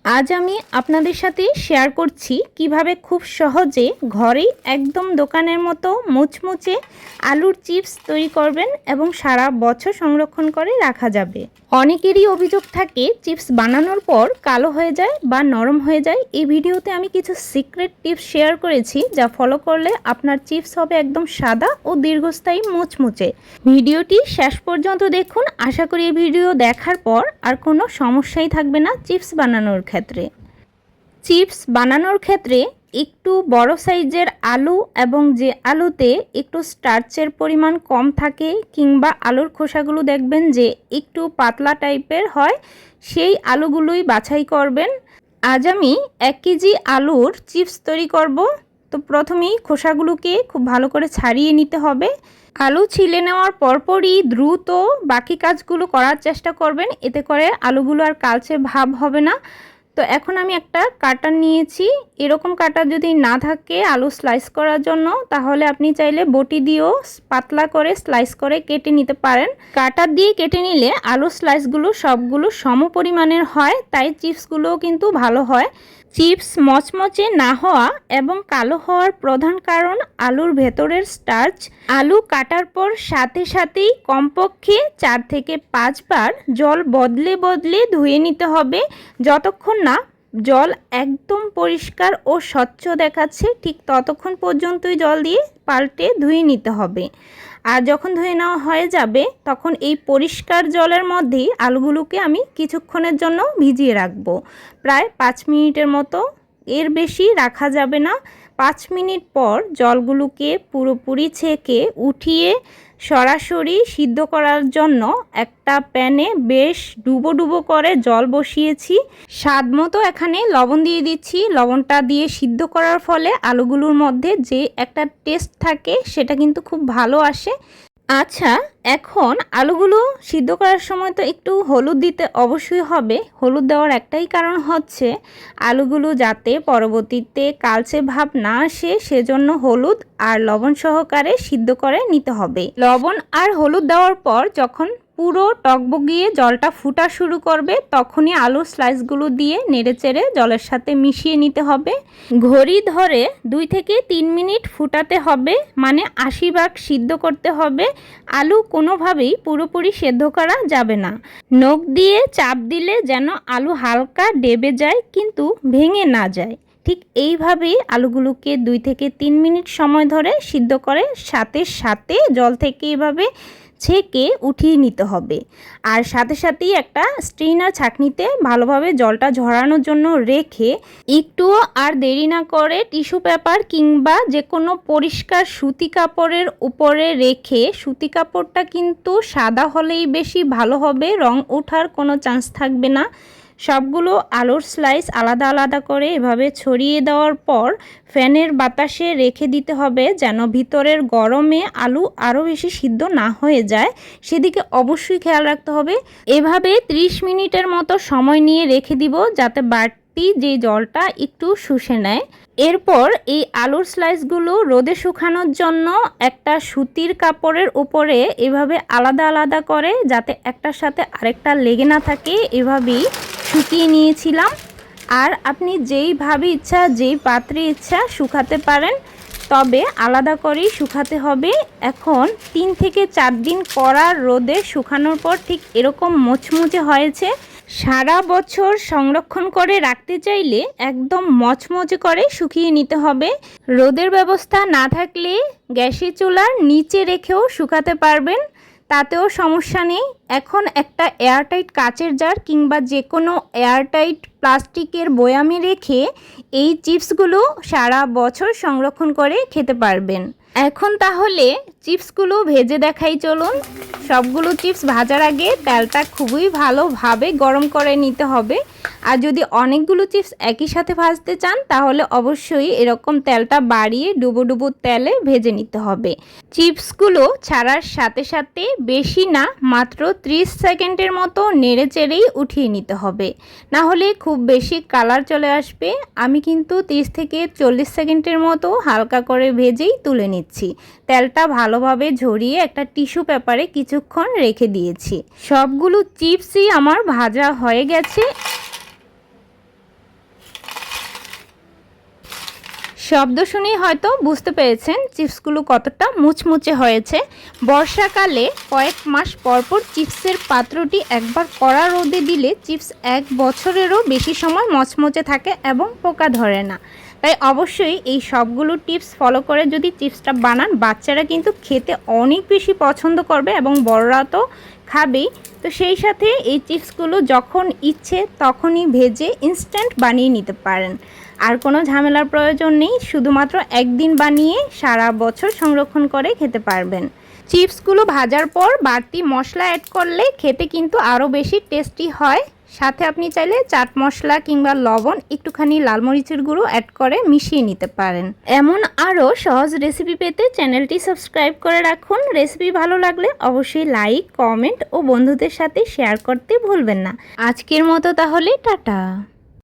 আজ আমি আপনাদের সাথে শেয়ার করছি কিভাবে খুব সহজে ঘরেই একদম দোকানের মতো মুচমুচে আলুর চিপস তৈরি করবেন এবং সারা বছর সংরক্ষণ করে রাখা যাবে। অনেকেরই অভিযোগ থাকে চিপস বানানোর পর কালো হয়ে যায় বা নরম হয়ে যায়। এই ভিডিওতে আমি কিছু সিক্রেট টিপস শেয়ার করেছি যা ফলো করলে আপনার চিপস হবে একদম সাদা ও দীর্ঘস্থায়ী মুচমুচে। ভিডিওটি শেষ পর্যন্ত দেখুন। আশা করি এই ভিডিও দেখার পর আর কোনো সমস্যাই থাকবে না চিপস বানানোর ক্ষেত্রে। চিপস বানানোর ক্ষেত্রে একটু বড় সাইজের আলু এবং যে আলুতে একটু স্টার্চের পরিমাণ কম থাকে কিংবা আলুর খোসাগুলো দেখবেন যে একটু পাতলা টাইপের হয়, সেই আলুগুলোই বাছাই করবেন। আজ আমি 1 কেজি আলুর চিপস তৈরি করব। তো প্রথমেই খোসাগুলোকে খুব ভালো করে ছাড়িয়ে নিতে হবে। আলু ছিলে নেওয়ার পরপরই দ্রুত বাকি কাজগুলো করার চেষ্টা করবেন, এতে করে আলুগুলো আর কালচে ভাব হবে না। তো এখন আমি একটা কাটার নিয়েছি। এরকম কাটার যদি না থাকে আলু স্লাইস করার জন্য, তাহলে আপনি চাইলে বটি দিয়েও পাতলা করে স্লাইস করে কেটে নিতে পারেন। কাটার দিয়ে কেটে নিলে আলু স্লাইসগুলো সবগুলো সম পরিমাণের হয়, তাই চিপসগুলোও কিন্তু ভালো হয়। চিপস মচমচে না হওয়া এবং কালো হওয়ার প্রধান কারণ আলুর ভেতরের স্টার্চ। আলু কাটার পর সাথে সাথেই কমপক্ষে 4 থেকে 5 বার জল বদলে বদলে ধুয়ে নিতে হবে। যতক্ষণ না জল একদম পরিষ্কার ও স্বচ্ছ দেখাচ্ছে ঠিক ততক্ষণ পর্যন্তই জল দিয়ে পাল্টে ধুয়ে নিতে হবে। আর যখন ধুয়ে নেওয়া হয়ে যাবে তখন এই পরিষ্কার জলের মধ্যেই আলুগুলোকে আমি কিছুক্ষণের জন্য ভিজিয়ে রাখবো, প্রায় 5 মিনিটের মতো। এর বেশি রাখা যাবে না। 5 মিনিট পর জলগুলোকে পুরোপুরি ছেঁকে উঠিয়ে সরাসরি সিদ্ধ করার জন্য একটা প্যানে বেশ ডুবো ডুবো করে জল বসিয়েছি। স্বাদ মতো এখানে লবণ দিয়ে দিচ্ছি। লবণটা দিয়ে সিদ্ধ করার ফলে আলুগুলোর মধ্যে যে একটা টেস্ট থাকে সেটা কিন্তু খুব ভালো আসে। আচ্ছা, এখন আলুগুলো সিদ্ধ করার সময় তো একটু হলুদ দিতে অবশ্যই হবে। হলুদ দেওয়ার একটাই কারণ হচ্ছে আলুগুলো যাতে পরবর্তীতে কালচে ভাব না আসে, সেজন্য হলুদ আর লবণ সহকারে সিদ্ধ করে নিতে হবে। লবণ আর হলুদ দেওয়ার পর যখন পুরো টকবগিয়ে জলটা ফুটা শুরু করবে, তখনই আলুর স্লাইসগুলো দিয়ে নেড়েচেড়ে জলের সাথে মিশিয়ে নিতে হবে। ঘড়ি ধরে 2 থেকে 3 মিনিট ফুটাতে হবে, মানে 80 ভাগ সিদ্ধ করতে হবে। আলু কোনোভাবেই পুরোপুরি সেদ্ধ করা যাবে না। নখ দিয়ে চাপ দিলে যেন আলু হালকা ডেবে যায় কিন্তু ভেঙে না যায়। ঠিক এইভাবেই আলুগুলোকে 2 থেকে 3 মিনিট সময় ধরে সিদ্ধ করে সাথে সাথে জল থেকে এভাবে ছেঁকে উঠিয়ে নিতে হবে। আর সাথে সাথেই একটা স্ট্রেনার ছাঁকনিতে ভালোভাবে জলটা ঝরানোর জন্য রেখে একটুও আর দেরি না করে টিস্যু পেপার কিংবা যে কোনো পরিষ্কার সুতি কাপড়ের উপরে রেখে, সুতি কাপড়টা কিন্তু সাদা হলেই বেশি ভালো হবে, রং ওঠার কোনো চান্স থাকবে না। সবগুলো আলুর স্লাইস আলাদা আলাদা করে এভাবে ছড়িয়ে দেওয়ার পর ফ্যানের বাতাসে রেখে দিতে হবে, যেন ভিতরের গরমে আলু আরও বেশি সিদ্ধ না হয়ে যায়, সেদিকে অবশ্যই খেয়াল রাখতে হবে। এভাবে 30 মিনিটের মতো সময় নিয়ে রেখে দিব যাতে বাড়তি যে জলটা একটু শুষে নেয়। এরপর এই আলুর স্লাইসগুলো রোদে শুকানোর জন্য একটা সুতির কাপড়ের উপরে এভাবে আলাদা আলাদা করে, যাতে একটার সাথে আরেকটা লেগে না থাকে, এভাবেই শুকিয়ে নিয়েছিলাম। আর আপনি যেইভাবে ইচ্ছা, যেই পাত্রে ইচ্ছা শুকাতে পারেন, তবে আলাদা করেই শুকাতে হবে। এখন 3 থেকে 4 দিন কড়া রোদে শুকানোর পর ঠিক এরকম মুচমুচে হয়েছে। সারা বছর সংরক্ষণ করে রাখতে চাইলে একদম মচমচে করে শুকিয়ে নিতে হবে। রোদের ব্যবস্থা না থাকলে গ্যাসের চুলার নিচে রেখেও শুকাতে পারবেন, তাতেও সমস্যা নেই। এখন একটা এয়ারটাইট কাচের জার কিংবা যে কোনো এয়ারটাইট প্লাস্টিকের বয়ামে রেখে এই চিপসগুলো সারা বছর সংরক্ষণ করে খেতে পারবেন। এখন তাহলে চিপসগুলো ভেজে দেখাই চলুন। সবগুলো চিপস ভাজার আগে তেলটা খুবই ভালোভাবে গরম করে নিতে হবে। আর যদি অনেকগুলো চিপস একই সাথে ভাজতে চান তাহলে অবশ্যই এরকম তেলটা বাড়িয়ে ডুবো ডুবো তেলে ভেজে নিতে হবে। চিপসগুলো ছাড়ার সাথে সাথে বেশি না, মাত্র 30 সেকেন্ডের মতো নেড়ে চেড়েই উঠিয়ে নিতে হবে, না হলে খুব বেশি কালার চলে আসবে। আমি কিন্তু 30 থেকে 40 সেকেন্ডের মতো হালকা করে ভেজেই তুলে নিচ্ছি। তেলটা ভালোভাবে ঝরিয়ে একটা টিস্যু পেপারে কিছুক্ষণ রেখে দিয়েছি। সবগুলো চিপসই আমার ভাজা হয়ে গেছে। শব্দ শুনেই হয়তো বুঝতে পেরেছেন চিপসগুলো কতটা মুচমুচে হয়েছে। বর্ষাকালে কয়েক মাস পরপর চিপসের পাত্রটি একবার কড়া রোদে দিলে চিপস 1 বছরেরও বেশি সময় মচমচে থাকে এবং পোকা ধরে না। তাই অবশ্যই এই সবগুলো টিপস ফলো করে যদি চিপসটা বানান, বাচ্চারা কিন্তু খেতে অনেক বেশি পছন্দ করবে এবং বড়রা তো খাবেই। তো সেই সাথে এই চিপসগুলো যখন ইচ্ছে তখনই ভেজে ইনস্ট্যান্ট বানিয়ে নিতে পারেন। আর কোনো ঝামেলার প্রয়োজন নেই, শুধুমাত্র একদিন বানিয়ে সারা বছর সংরক্ষণ করে খেতে পারবেন। চিপসগুলো ভাজার পর বাড়তি মশলা অ্যাড করলে খেতে কিন্তু আরও বেশি টেস্টি হয়। সাথে আপনি চাইলে চাট মশলা কিংবা লবণ, একটুখানি লাল মরিচের গুঁড়ো অ্যাড করে মিশিয়ে নিতে পারেন। এমন আরও সহজ রেসিপি পেতে চ্যানেলটি সাবস্ক্রাইব করে রাখুন। রেসিপি ভালো লাগলে অবশ্যই লাইক, কমেন্ট ও বন্ধুদের সাথে শেয়ার করতে ভুলবেন না। আজকের মতো তাহলে টাটা।